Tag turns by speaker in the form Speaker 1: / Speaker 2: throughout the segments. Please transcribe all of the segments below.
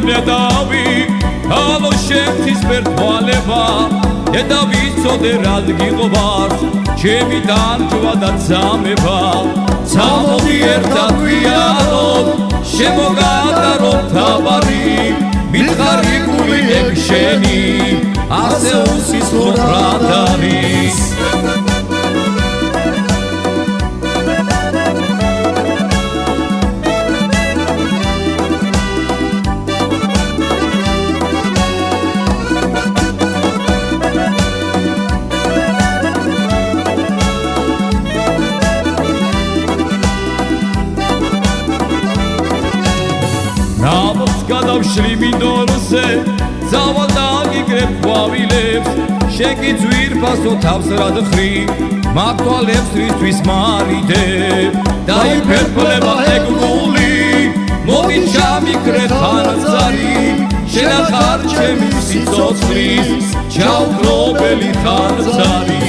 Speaker 1: დინედავი ჰალო შენთვის მერტვალება და ვიცოდე რად გიყვარს ჩემი დარჯვა და ძამება წამოდი ერთად ვიარო შემოგატარო თავარი მითხარი გული ეგ შენი ასე უსისლო რად არის გადავშლი მინდორზე ძალ დაგიგრებ ყვავილებს შენ კი ძვირფასო თავს რად ხრი მაქვალებს რისთვის მარიდებ დაიფერფლება ეგ გული მოდი ჩამიკრე ხანძარი შენ ახარ ჩემი სიცოცხლის ჩაუგრობელი ხანძარი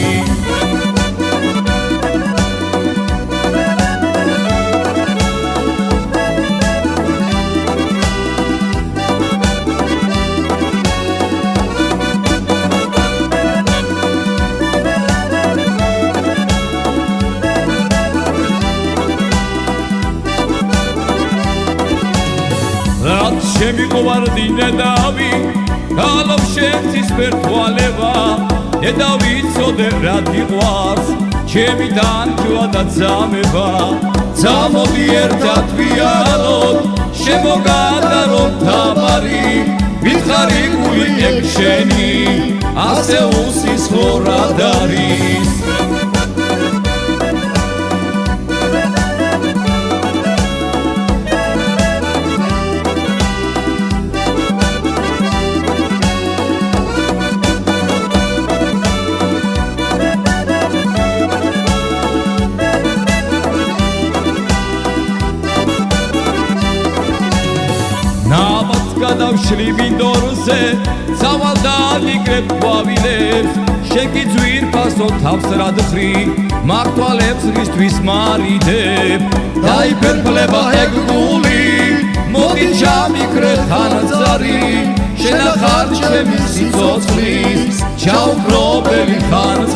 Speaker 1: შემიყვარ დინედავი ჰალო შენთვის მერტვალება და ვიცოდე რად გიყვარს ჩემი დარჯვა და ძამება წამოდი ერთად ვიაროთ შემოგატაროთ თავარი მითხარი გული ეგ შენი ასე უსისლო რად არის გადავშლი მინდორზე ძალ დაგიგრებ ყვავილებს შენ კი ძვირფასო თავს რად ხრი მაქვალებს რისთვის მარიდებ დაიფერფლება ეგ გული მოდი ჩამიკრე ხანძარი შენ ახარ ჩემი სიცოცხლის ჩაუგრობელი ხანძარი